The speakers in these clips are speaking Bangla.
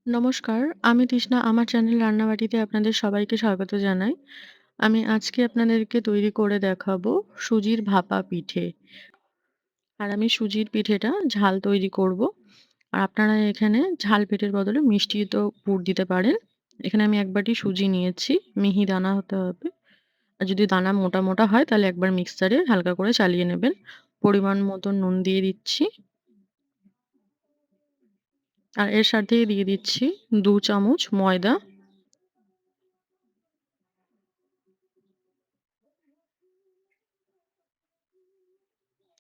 নমস্কার, আমি তৃষ্ণা। আমার চ্যানেল রান্নাবাটিতে আপনাদের সবাইকে স্বাগত জানাই। আমি আজকে আপনাদেরকে তৈরি করে দেখাবো সুজির ভাপা পিঠে। আর আমি সুজির পিঠেটা ঝাল তৈরি করব। আর আপনারা এখানে ঝাল পিঠের বদলে মিষ্টি তো পুর দিতে পারেন। এখানে আমি ১ বাটি সুজি নিয়েছি, মিহি দানা হতে হবে। আর যদি দানা মোটা, মোটা হয় তাহলে একবার মিক্সারে হালকা করে চালিয়ে নেবেন। পরিমাণ মতো নুন দিয়ে দিচ্ছি। আর এর সাথে দিয়ে দিচ্ছি ২ চামচ ময়দা।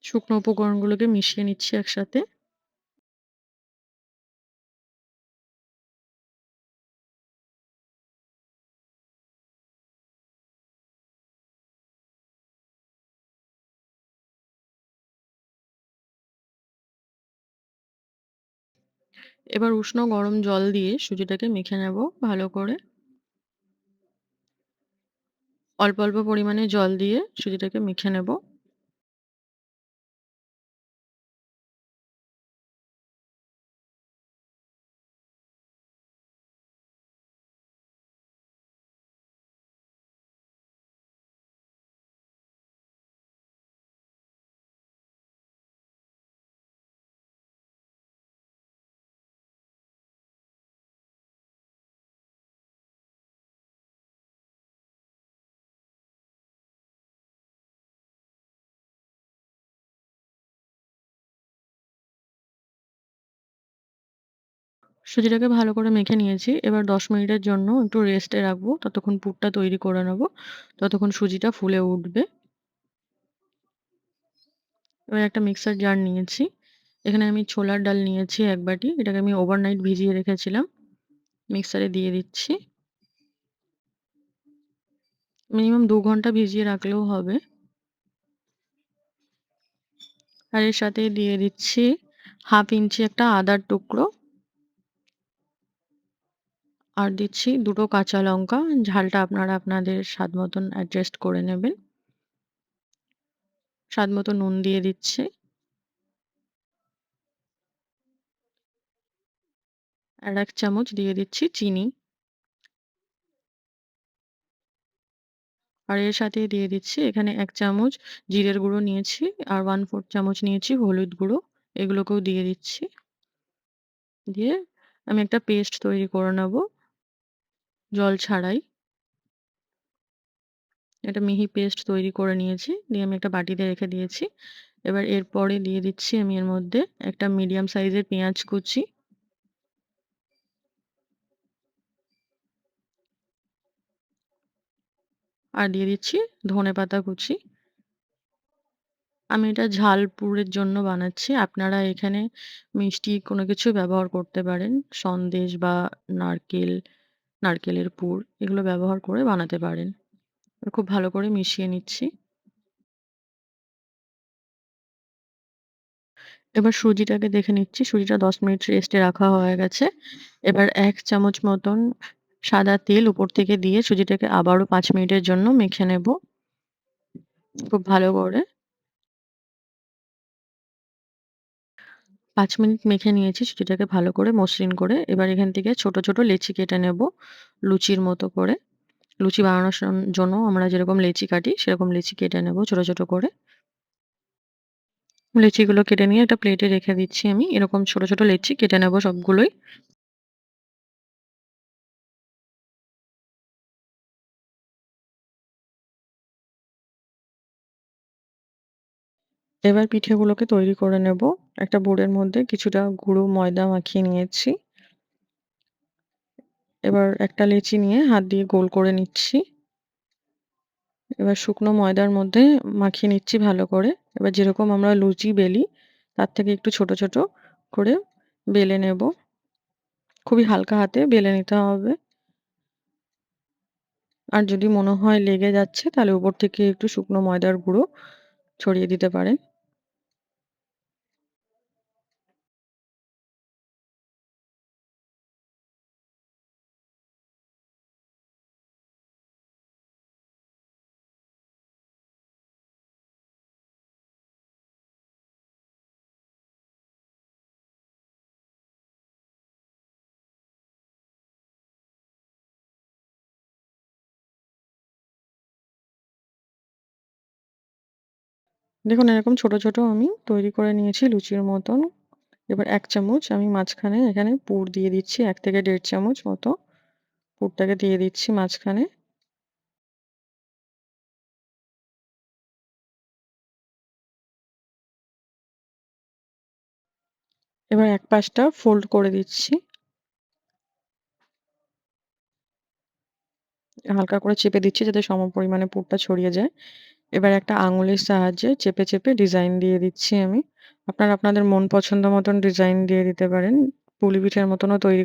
শুকনো উপকরণগুলোকে মিশিয়ে নিচ্ছি একসাথে। এবার উষ্ণ গরম জল দিয়ে সুজিটাকে মেখে নেব ভালো করে। অল্প, অল্প পরিমাণে জল দিয়ে সুজিটাকে মেখে নেব। সুজিটাকে ভালো করে মেখে নিয়েছি। এবার ১০ মিনিটের জন্য একটু রেস্টে রাখবো। ততক্ষণ পুরটা তৈরি করে নেব। ততক্ষণ সুজিটা ফুলে উঠবে। এবার একটা মিক্সার জার নিয়েছি। এখানে আমি ছোলার ডাল নিয়েছি ১ বাটি। এটাকে আমি ওভারনাইট ভিজিয়ে রেখেছিলাম। মিক্সারে দিয়ে দিচ্ছি। মিনিমাম ২ ঘন্টা ভিজিয়ে রাখলেও হবে। আর এর সাথে দিয়ে দিচ্ছি ১/২ ইঞ্চি একটা আদার টুকরো। আর দিচ্ছি ২ টো কাঁচা লঙ্কা। ঝালটা আপনারা আপনাদের স্বাদ মতন অ্যাডজাস্ট করে নেবেন। স্বাদ মতো নুন দিয়ে দিচ্ছি। আর ১ চামচ দিয়ে দিচ্ছি চিনি। আর এর সাথে দিয়ে দিচ্ছি এখানে ১ চামচ জিরের গুঁড়ো নিয়েছি আর 1/4 চামচ নিয়েছি হলুদ গুঁড়ো। এগুলোকেও দিয়ে দিচ্ছি। দিয়ে আমি একটা পেস্ট তৈরি করে নেব জল ছাড়াই। একটা মিহি পেস্ট তৈরি করে নিয়েছি। দিয়ে আমি একটা বাটিতে রেখে দিয়েছি। এবার এরপরে দিয়ে দিচ্ছি আমি এর মধ্যে একটা মিডিয়াম সাইজের পেঁয়াজ কুচি। আর দিয়ে দিচ্ছি ধনেপাতা কুচি। আমি এটা ঝাল পুরের জন্য বানাচ্ছি। আপনারা এখানে মিষ্টি কোনো কিছু ব্যবহার করতে পারেন। সন্দেশ বা নারকেল, নারকেলের পুর এগুলো ব্যবহার করে বানাতে পারেন। খুব ভালো করে মিশিয়ে নিচ্ছি। এবার সুজিটাকে দেখে নিচ্ছি। সুজিটা ১০ মিনিট রেস্টে রাখা হয়ে গেছে। এবার ১ চামচ মতন সাদা তেল উপর থেকে দিয়ে সুজিটাকে আবারও ৫ মিনিটের জন্য মেখে নেব। খুব ভালো করে। ৫ মিনিট মেখে নিয়েছি সুজিটাকে ভালো করে মসৃণ করে। এবার এখান থেকে ছোট, ছোট লেচি কেটে নেব লুচির মতো করে। লুচি বানানোর জন্য আমরা যেরকম লেচি কাটি সেরকম লেচি কেটে নেব ছোট, ছোট করে। লেচিগুলো কেটে নিয়ে একটা প্লেটে রেখে দিচ্ছি আমি। এরকম ছোট, ছোট লেচি কেটে নেব সবগুলোই। এবার পিঠেগুলোকে তৈরি করে নেব। একটা বোর্ডের মধ্যে কিছুটা গুঁড়ো ময়দা মাখিয়ে নিয়েছি। এবার একটা লেচি নিয়ে হাত দিয়ে গোল করে নিচ্ছি। এবার শুকনো ময়দার মধ্যে মাখিয়ে নিচ্ছি ভালো করে। এবার যেরকম আমরা লুচি বেলি তার থেকে একটু ছোট, ছোট করে বেলে নেব। খুবই হালকা হাতে বেলে নিতে হবে। আর যদি মনে হয় লেগে যাচ্ছে তাহলে উপর থেকে একটু শুকনো ময়দার গুঁড়ো ছড়িয়ে দিতে পারেন। দেখুন এরকম ছোট, ছোট আমি তৈরি করে নিয়েছি লুচির মতন। এবার ১ চামচ আমি মাঝখানে এখানে পুর দিয়ে দিচ্ছি। ১ থেকে ১.৫ চামচ মতো পুরটাকে দিয়ে দিচ্ছি মাঝখানে। এবার এক পাশটা ফোল্ড করে দিচ্ছি। হালকা করে চেপে দিচ্ছি যাতে সমপরিমাণে পুরটা ছড়িয়ে যায়। এবার একটা আঙুলের সাহায্যে চেপে, চেপে ডিজাইন দিয়ে দিচ্ছি আমি। আপনারা আপনাদের মন পছন্দ মতন ডিজাইন দিয়ে দিতে পারেন। পুলি পিঠার মতনও তৈরি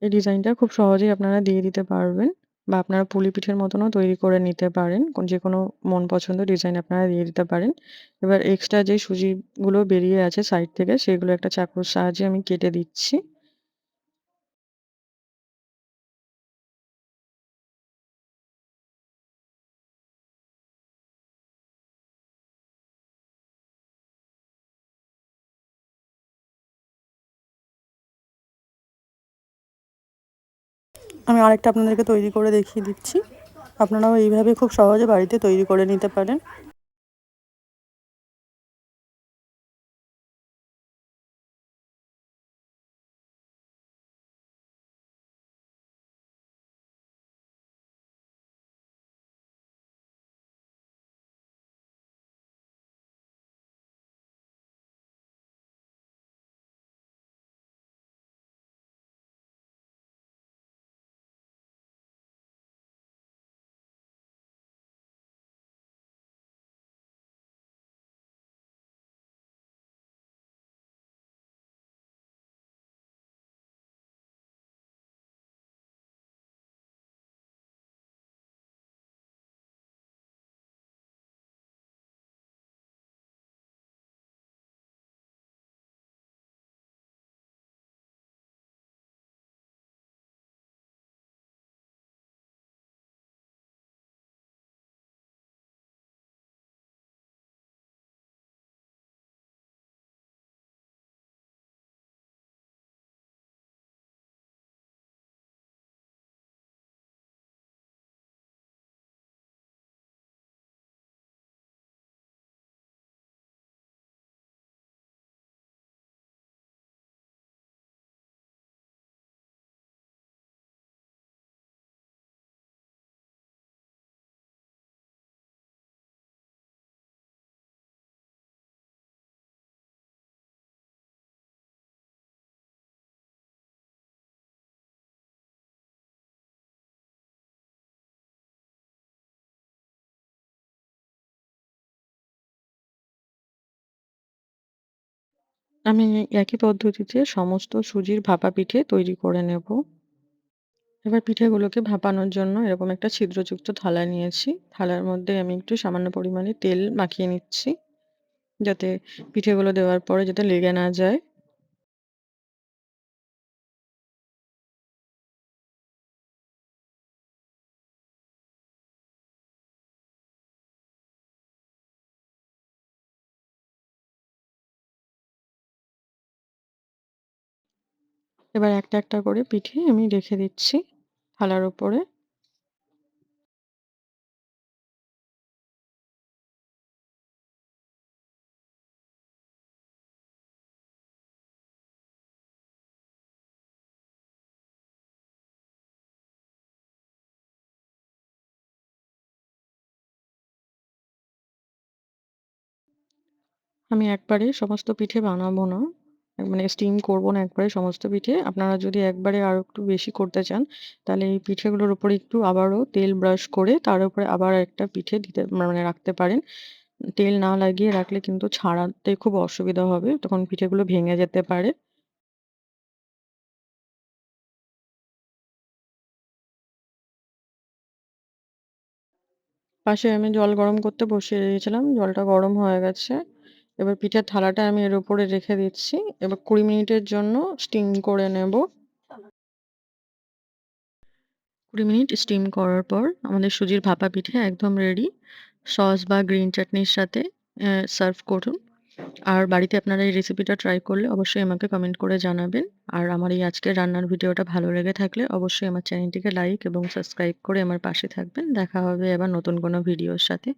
এই ডিজাইনটা খুব সহজেই আপনারা দিয়ে দিতে পারবেন বা আপনারা পুলি পিঠের মতনও তৈরি করে নিতে পারেন। যেকোনো মন পছন্দ ডিজাইন আপনারা দিয়ে দিতে পারেন। এবার এক্সট্রা যে সুজিগুলো বেরিয়ে আছে সাইড থেকে সেগুলো একটা চাকুর সাহায্যে আমি কেটে দিচ্ছি। আমি আরেকটা আপনাদেরকে তৈরি করে দেখিয়ে দিচ্ছি। আপনারাও এইভাবে খুব সহজে বাড়িতে তৈরি করে নিতে পারেন। আমি একই পদ্ধতিতে সমস্ত সুজির ভাপা পিঠে তৈরি করে নেব। এবার পিঠেগুলোকে ভাপানোর জন্য এরকম একটা ছিদ্রযুক্ত থালা নিয়েছি। থালার মধ্যে আমি একটু সামান্য পরিমাণে তেল মাখিয়ে নিচ্ছি, যাতে পিঠেগুলো দেওয়ার পরে যাতে লেগে না যায়। এবার একটা, একটা করে পিঠে আমি রেখে দিচ্ছি থালার উপরে। আমি একবারে সমস্ত পিঠে বানাবো না। মানে স্টিম করব না একবারে সমস্ত পিঠে। আপনারা যদি একবারে আরো একটু বেশি করতে চান, তাহলে এই পিঠেগুলোর উপরে একটু আবারও তেল ব্রাশ করে তার উপরে আবার একটা পিঠে দিতে মানে রাখতে পারেন। তেল না লাগিয়ে রাখলে কিন্তু ছাড়াতে খুব অসুবিধা হবে। তখন পিঠেগুলো ভেঙে যেতে পারে। পাশে আমি জল গরম করতে বসিয়ে দিয়েছিলাম। জলটা গরম হয়ে গেছে। এবার পিঠের থালাটা আমি এর উপরে রেখে দিচ্ছি। এবার ২০ মিনিটের জন্য স্টিম করে নেব। ২০ মিনিট স্টিম করার পর আমাদের সুজির ভাপা পিঠে একদম রেডি। সস বা গ্রিন চাটনির সাথে সার্ভ করুন। আর বাড়িতে আপনারা এই রেসিপিটা ট্রাই করলে অবশ্যই আমাকে কমেন্ট করে জানাবেন। আর আমার এই আজকের রান্নার ভিডিওটা ভালো লেগে থাকলে অবশ্যই আমার চ্যানেলটিকে লাইক এবং সাবস্ক্রাইব করে আমার পাশে থাকবেন। দেখা হবে আবার নতুন কোনো ভিডিওর সাথে।